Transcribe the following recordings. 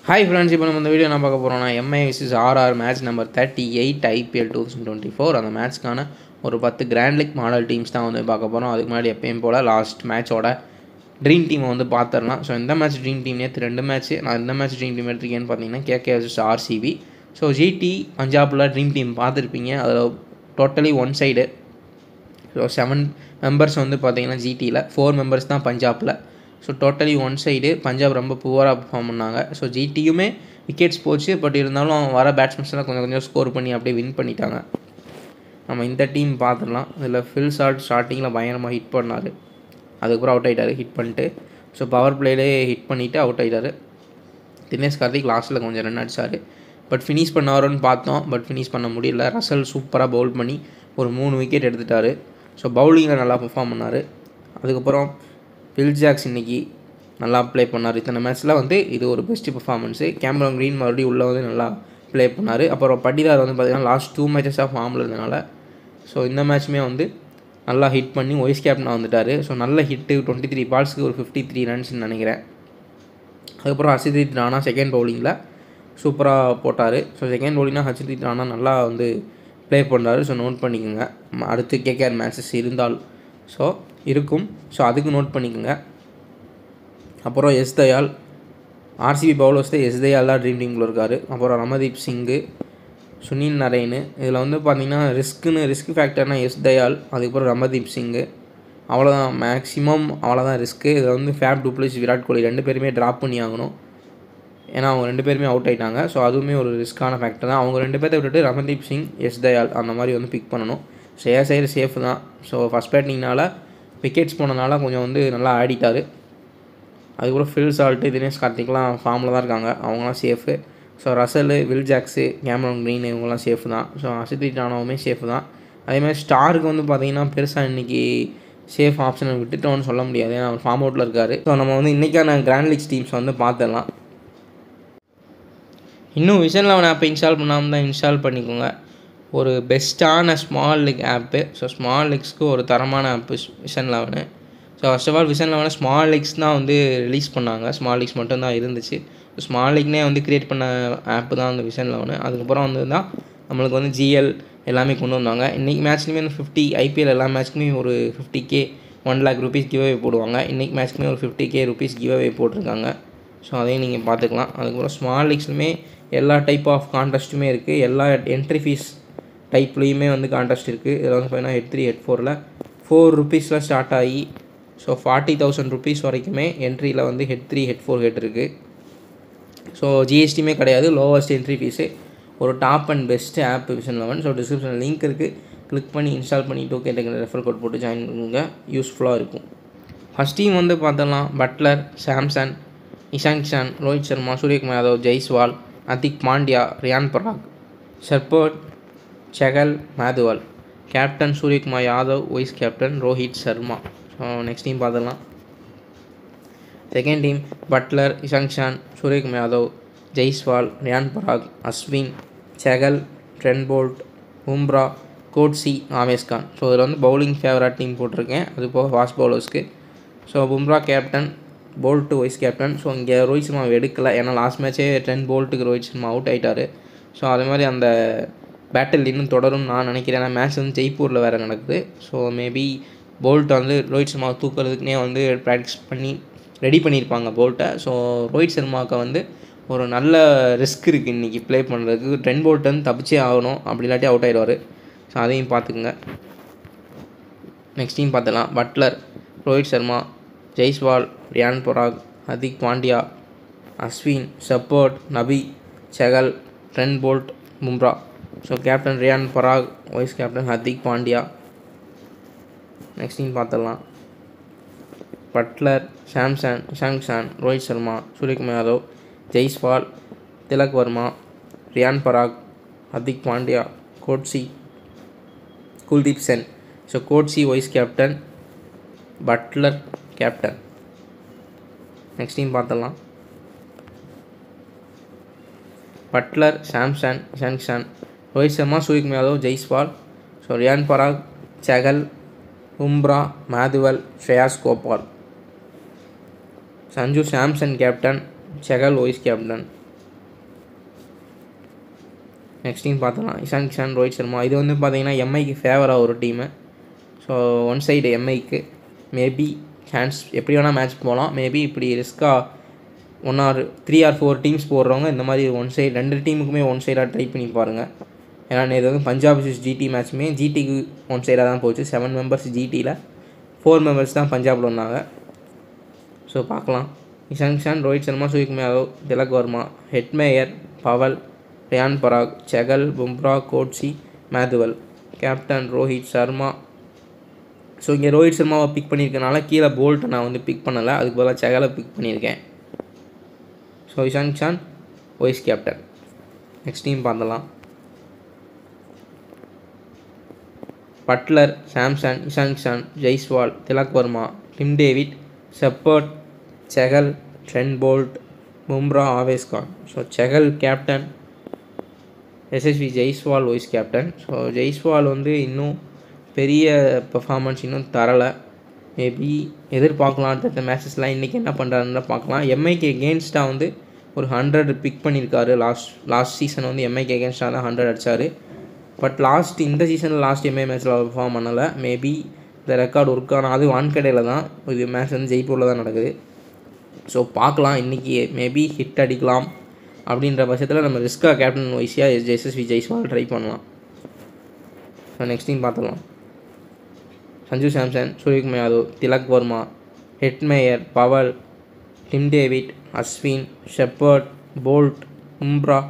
Hi friends, இப்போ நம்ம இந்த வீடியோ என்ன பார்க்க போகிறோம்னா MI vs RR match number 38 IPL 2024 அந்த மேட்ச்க்கான ஒரு 10 கிராண்ட் லீக் மாடல் டீம்ஸ் தான் வந்து பார்க்க போகிறோம். அதுக்கு முன்னாடி எப்பயும் போல் லாஸ்ட் மேட்சோட ட்ரீம் டீமை வந்து பார்த்துடலாம். ஸோ இந்த மேட்ச் ட்ரீம் டீம் நேற்று 2 மேட்ச் நான் இந்த மேட்ச் ட்ரீம் டீம் எடுத்துருக்கேன்னு பார்த்தீங்கன்னா KK vs RCB. So GT பஞ்சாபில் ட்ரீம் டீம் பார்த்துருப்பீங்க. அதில் totally one side. So 7 members வந்து பார்த்தீங்கன்னா ஜிடியில், 4 மெம்பர்ஸ் தான் பஞ்சாபில். So totally one side Punjab ரொம்ப புவராக பர்ஃபார்ம் பண்ணாங்க. ஸோ ஜிடியுமே விக்கெட்ஸ் போச்சு, பட் இருந்தாலும் வர பேட்ஸ்மேன்ஸ்லாம் கொஞ்சம் கொஞ்சம் ஸ்கோர் பண்ணி அப்படியே வின் பண்ணிட்டாங்க. நம்ம இந்த டீம் பார்த்துடலாம். இதில் ஃபில் ஸ்டார்டிங்கில் பயங்கரமாக ஹிட் பண்ணார், அதுக்கப்புறம் அவுட் ஆகிட்டார் ஹிட் பண்ணிட்டு. ஸோ பவர் பிளேலே ஹிட் பண்ணிவிட்டு அவுட் ஆகிட்டார். தினேஷ் கார்த்திக் லாஸ்ட்டில் கொஞ்சம் ரன் அடித்தார், பட் ஃபினிஷ் பண்ணாரோன்னு பார்த்தோம், பட் ஃபினிஷ் பண்ண முடியல. ரசல் சூப்பராக பவுல் பண்ணி ஒரு 3 விக்கெட் எடுத்துட்டார். ஸோ பவுலிங்கில் நல்லா பெர்ஃபார்ம் பண்ணார். அதுக்கப்புறம் வில் ஜாக்ஸ் இன்றைக்கி நல்லா ப்ளே பண்ணார். இத்தனை மேட்ச்சில் வந்து இது ஒரு பெஸ்ட்டு பர்ஃபார்மன்ஸு. கேமரன் க்ரீன் மறுபடியும் உள்ளே வந்து நல்லா ப்ளே பண்ணார். அப்புறம் பட்டிதார் வந்து பார்த்திங்கன்னா லாஸ்ட் 2 மேட்சஸாக ஃபார்மில் இருந்தனால ஸோ இந்த மேட்ச்சுமே வந்து நல்லா ஹிட் பண்ணி வைஸ் கேப்டனாக வந்துட்டார். ஸோ நல்ல ஹிட்டு, 23 பால்ஸுக்கு ஒரு 53 ரன்ஸ்ன்னு நினைக்கிறேன். அதுக்கப்புறம் ஹர்ஷதீப் ராணா செகண்ட் பவுலிங்கில் சூப்பராக போட்டார். ஸோ செகண்ட் பவுலிங்னா ஹர்ஷதீப் ராணா நல்லா வந்து ப்ளே பண்ணுறாரு. ஸோ நோட் பண்ணிக்கோங்க. அடுத்து கேகேஆர் மேட்சஸ் இருந்தால் ஸோ இருக்கும். ஸோ அதுக்கு நோட் பண்ணிக்கோங்க. அப்புறம் S Dayal, RCB bowlers S Dayal தான் ட்ரீம் டீமில் இருக்கார். அப்புறம் ரமதீப் சிங்கு, சுனில் நரேனு. இதில் வந்து பார்த்திங்கன்னா ரிஸ்க் ஃபேக்டர்னால் எஸ் தயால், அதுக்கப்புறம் ரமதீப் சிங்கு. அவ்வளோதான் மேக்ஸிமம், அவ்வளோதான் ரிஸ்க்கு. இதில் வந்து ஃபேப் டூப்ளிஸ், விராட் கோலி 2 பேருமே ட்ராப் பண்ணி ஆகணும். ஏன்னா அவங்க 2 பேருமே அவுட் ஆகிட்டாங்க. ஸோ அதுவுமே ஒரு ரிஸ்க்கான ஃபேக்டர் தான். அவங்க 2 பேர்த்தை விட்டுட்டு ரமதீப் சிங், எஸ் தயால் அந்த மாதிரி வந்து பிக் பண்ணணும். சைடு சேஃப் தான். ஸோ ஃபஸ்ட் பேட்டிங்னால் விக்கெட்ஸ் போனதுனால கொஞ்சம் வந்து நல்லா ஆடிட்டார். அதுக்கப்புறம் ஃபில் சால்ட்டு, தினேஷ் கார்த்திக்லாம் ஃபார்மில் தான் இருக்காங்க, அவங்களாம் safe. So Russell, Will Jacks, Cameron Green இவங்கெல்லாம் சேஃபு தான். ஸோ ஹர்ஷதீப் ராணாவுமே சேஃபு தான். அதேமாதிரி ஸ்டாருக்கு வந்து பார்த்திங்கன்னா பெருசாக இன்றைக்கி சேஃப் ஆப்ஷனை விட்டுட்டோன்னு சொல்ல முடியாது, ஏன்னா அவர் ஃபார்ம் அவுட்டில் இருக்கார். ஸோ நம்ம வந்து இன்றைக்கான கிராண்ட் லீக்ஸ் டீம்ஸ் வந்து பார்த்துடலாம். இன்னும் விஷன் 11 ஆப்பை இன்ஸ்டால் பண்ணாமல் தான் இன்ஸ்டால் பண்ணிக்கோங்க. ஒரு பெஸ்ட்டான small league app. So small லீக்ஸ்க்கு ஒரு தரமான app Vision 11. So first of all Vision 11 small leagues தான் வந்து ரிலீஸ் பண்ணாங்க. ஸ்மால் லீக்ஸ் மட்டும்தான் இருந்துச்சு. ஸ்மால் லீக்னே வந்து க்ரியேட் பண்ண ஆப்பு தான் வந்து விஷன் 11. அதுக்கப்புறம் வந்து தான் நம்மளுக்கு வந்து ஜிஎல் எல்லாமே கொண்டு வந்தாங்க. இன்றைக்கி மேட்ச்க்குமே 50 ஐபிஎல் எல்லா மேட்ச்க்குமே ஒரு 50K 1 lakh rupees கிவ்அவே போடுவாங்க. இன்றைக்கி மேட்ச்க்குமே ஒரு 50K rupees கிவ்அவே போட்டிருக்காங்க. ஸோ அதையும் நீங்கள் பார்த்துக்கலாம். அதுக்கப்புறம் ஸ்மால் லீக்ஸ்லுமே எல்லா டைப் ஆஃப் கான்டெஸ்ட்டுமே இருக்குது. எல்லா என்ட்ரி ஃபீஸ் டைப்லேயுமே வந்து கான்டெஸ்ட் இருக்குது. இதில் வந்து பார்த்தீங்கன்னா ஹெட் 3 ஹெட் 4ல் 4 rupeesல ஸ்டார்ட் ஆகி ஸோ 40,000 rupees வரைக்குமே என்ட்ரியில் வந்து ஹெட் 3 ஹெட் 4 ஹெட் இருக்குது. ஸோ ஜிஎஸ்டியுமே கிடையாது, லோவஸ்ட் என்ட்ரி ஃபீஸு. ஒரு top and best app Vision 11. So டிஸ்கிரிப்ஷனில் லிங்க் இருக்குது, கிளிக் பண்ணி இன்ஸ்டால் பண்ணி கேட்டுக்கிற ரெஃபர் கோட் போட்டு ஜாயின் பண்ணுங்க, யூஸ்ஃபுல்லாக இருக்கும். ஃபஸ்ட் டீம் வந்து பார்த்தலாம் பட்லர், சாம்சன், இஷான் கிஷான், ரோஹித் சர்மா, சூரியகுமார் யாதவ், ஜெய்ஸ்வால், ஹர்திக் பாண்டியா, ரியான் பராக், ஷெர்பர்ட், Chahal, Madhwal. Captain Suryakumar Yadav, vice captain Rohit Sharma. So next team பார்த்துடலாம். Second team Butler, Ishan Kishan, Suryakumar Yadav, Jaiswal, Riyan Parag, Ashwin, Chahal, Trent Boult, Bumrah, Coetzee, Avesh Khan. So இதில் வந்து பவுலிங் ஃபேவரட் டீம் போட்டிருக்கேன், அது போக ஃபாஸ்ட் பவுலர்ஸ்க்கு. So Bumrah captain, Boult vice captain. So இங்கே ரோஹித் சர்மா எடுக்கலை, ஏன்னா லாஸ்ட் மேட்ச்சே ட்ரெண்ட் போல்ட்டுக்கு ரோஹித் சர்மா அவுட் ஆகிட்டார். ஸோ அது மாதிரி அந்த பேட்டில் இன்னும் தொடரும்னு நான் நினைக்கிறேன். ஏன்னா மேட்ச் வந்து ஜெய்ப்பூரில் வேறு நடக்குது. ஸோ மேபி போல்ட் வந்து ரோஹித் சர்மாவை தூக்கிறதுக்குனே வந்து ப்ராக்டிஸ் பண்ணி ரெடி பண்ணியிருப்பாங்க போல்ட்டை. ஸோ ரோஹித் சர்மாவுக்கு வந்து ஒரு நல்ல ரிஸ்க் இருக்குது இன்றைக்கி ப்ளே பண்ணுறதுக்கு. ட்ரெண்ட் போல்ட் வந்து தப்பிச்சே ஆகணும், அப்படி இல்லாட்டி அவுட் ஆகிடுவார். ஸோ அதையும் பார்த்துக்குங்க. நெக்ஸ்ட் டீம் பார்த்துலாம். Butler, Rohit Sharma, Jaiswal, Riyan Parag, Hardik Pandya, Ashwin, Shepherd, Nabi, Chahal, Trent Boult, Bumrah. So captain Riyan Parag, vice captain Hardik Pandya. Next team பார்த்துடலாம். Butler, Samson, Ishan Kishan, Rohit Sharma, Suryakumar Yadav, Jaiswal, Tilak Varma, Riyan Parag, Hardik Pandya, Coetzee, Kuldeep Sen. So Coetzee vice captain, Butler captain. Next team பார்த்துடலாம். Butler, Samson, Ishan Kishan, Rohit Sharma, Suryakumar Yadav, Jaiswal. So Ryan Parag, Chahal, Bumrah, Madhwal, Shreyas Gopal. Sanju Samson captain, Chahal vice captain. Next team பார்த்தலாம் இஷான் கிஷான், ரோஹித் சர்மா. இது வந்து பார்த்தீங்கன்னா எம்ஐக்கு ஃபேவராக ஒரு டீமு. ஸோ ஒன் சைடு எம்ஐக்கு மேபி சான்ஸ் எப்படி வேணால் மேட்ச் போகலாம். மேபி இப்படி ரிஸ்க்காக 1 or 3 or 4 டீம்ஸ் போடுறவங்க இந்த மாதிரி ஒன் சைடு 2 டீமுக்குமே ஒன் சைடாக ட்ரை பண்ணி பாருங்கள். ஏன்னா இது வந்து பஞ்சாப் vs ஜிடி மேட்ச்சுமே ஜிடிக்கு ஒன் சைடாக தான் போச்சு. 7 members ஜிடியில், 4 members தான் பஞ்சாபில் வந்தாங்க. ஸோ பார்க்கலாம். Ishan Kishan, Rohit Sharma, Suryakumar Yadav, Tilak Varma, Hetmyer, Powell, Riyan Parag, Chahal, Bumrah, Coetzee, Madhwal. Captain Rohit Sharma. So இங்கே ரோஹித் சர்மாவை பிக் பண்ணியிருக்கனால கீழே போல்ட்டை நான் வந்து பிக் பண்ணலை, அதுக்கு பதிலாக செகலை பிக் பண்ணியிருக்கேன். So Ishan Kishan vice captain. Next team பார்த்தலாம். Butler, Samson, Ishan Kishan, Jaiswal, Tilak Varma, Tim David, Shepherd, Chahal, Trent Boult, Bumrah, Avesh Khan. So Chahal captain, SSV Jaiswal vice captain. So Jaiswal வந்து இன்னும் பெரிய பெர்ஃபார்மன்ஸ் இன்னும் தரலை. மேபி எதிர்பார்க்கலாம் அடுத்த மேட்சஸ்லாம் இன்றைக்கி என்ன பண்ணுறாருன்னு பார்க்கலாம். எம்ஐக்கு எகெயின்ஸ்டாக வந்து ஒரு 100 பிக் பண்ணியிருக்காரு. லாஸ்ட் சீசன் வந்து எம்ஐக்கு எகெயின்ஸ்டாக தான் 100 அடித்தார். பட் இந்த சீசனில் லாஸ்ட் எம்ஐ மேட்ச்சில் பெர்ஃபார்ம் பண்ணலை. மேபி இந்த ரெக்கார்டு ஒர்க் ஆனால் அது வான்கடையில் தான். இது மேட்ச் வந்து ஜெய்ப்பூரில் தான் நடக்குது. ஸோ பார்க்கலாம், இன்றைக்கி மேபி ஹிட் அடிக்கலாம். அப்படின்ற பட்சத்தில் நம்ம ரிஸ்க்காக கேப்டன் வைஸியாக எஸ்எஸ்வி ஜெய்ஸ்வால் ட்ரை பண்ணலாம். ஸோ நெக்ஸ்ட் டீம் பார்த்துக்கலாம். Sanju Samson, Suryakumar Yadav, Tilak Varma, Hetmyer, Powell, Tim David, Ashwin, Shepherd, Boult, Bumrah,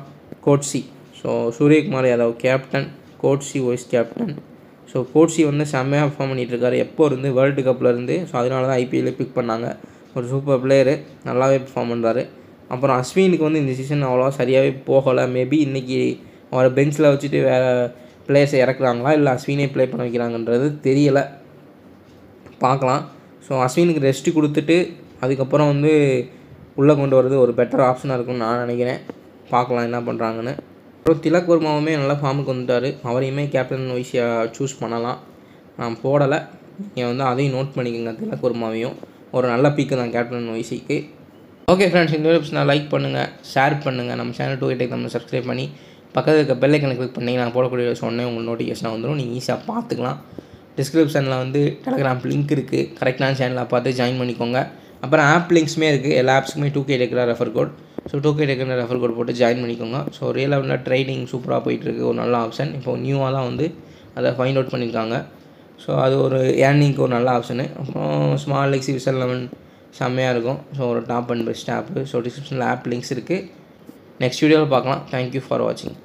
Coetzee. So Suryakumar Yadav captain, Coetzee vice captain. So Coetzee வந்து செம்மையாக பெர்ஃபார்ம் பண்ணிகிட்ருக்காரு எப்போ இருந்து, வேர்ல்டு கப்பில் இருந்து. ஸோ அதனால தான் ஐபிஎல்லே பிக் பண்ணாங்க. ஒரு சூப்பர் பிளேயரு, நல்லாவே பெர்ஃபார்ம் பண்ணுறாரு. அப்புறம் அஸ்வினுக்கு வந்து இந்த சீசன் அவ்வளோவா சரியாகவே போகலை. மேபி இன்றைக்கி அவரை பெஞ்சில் வச்சுட்டு வேறு பிளேயர்ஸை இறக்குறாங்களா இல்லை அஸ்வினே ப்ளே பண்ண வைக்கிறாங்கன்றது தெரியலை, பார்க்கலாம். ஸோ அஸ்வினுக்கு ரெஸ்ட்டு கொடுத்துட்டு அதுக்கப்புறம் வந்து உள்ளே கொண்டு வரது ஒரு பெட்டர் ஆப்ஷனாக இருக்கும்னு நான் நினைக்கிறேன். பார்க்கலாம் என்ன பண்ணுறாங்கன்னு. அப்புறம் திலக் வர்மாவுமே நல்லா ஃபார்முக்கு வந்துட்டார். அவரையுமே கேப்டன் வைஸியாக சூஸ் பண்ணலாம். நான் போடலை, நீங்கள் வந்து அதையும் நோட் பண்ணிக்கோங்க. திலக் வர்மாவையும் ஒரு நல்ல பீக்கு தான் கேப்டன் வைஸிக்கு. ஓகே ஃப்ரெண்ட்ஸ், இந்த வீடியோஸ் நான் லைக் பண்ணுங்கள், ஷேர் பண்ணுங்கள். நம்ம சேனல் 2 டெக் நம்ம சப்ஸ்கிரைப் பண்ணி பக்கத்தில் இருக்க பெல் ஐக்கனை கிளிக் பண்ணி நான் போடக்கூடிய சொன்னேன் உங்களுக்கு நோட்டிஃபிகேஷன் வந்துடும். நீங்கள் ஈஸியாக பார்த்துக்கலாம். டிஸ்கிரிப்ஷனில் வந்து டெலகிராம் லிங்க் இருக்குது, கரெக்டான சேனலை பார்த்து ஜாயின் பண்ணிக்கோங்க. அப்புறம் ஆப் லிங்க்ஸுமே இருக்குது. எல்லா ஆப்ஸுக்குமே 2K டெக்கில் ரெஃபர் கோட். ஸோ 2K டெக்கில் ரெஃபர் கோட் போட்டு ஜாயின் பண்ணிக்கோங்க. ஸோ ரியல் லெவலில் ட்ரைனிங் சூப்பராக போயிட்டுருக்கு. ஒரு நல்ல ஆப்ஷன். இப்போ நியூவாக தான் வந்து அதை ஃபைண்ட் அவுட் பண்ணியிருக்காங்க. ஸோ அது ஒரு ஏர்னிங்க்கு ஒரு நல்ல ஆப்ஷனு. அப்புறம் ஸ்மால் லெக்ஸி விசல் 11 செம்மையாக இருக்கும். ஸோ ஒரு top and best app. So டிஸ்கிரிப்ஷனில் ஆப் லிங்க்ஸ் இருக்குது. நெக்ஸ்ட் வீடியோவில் பார்க்கலாம். தேங்க்யூ ஃபார் வாட்சிங்.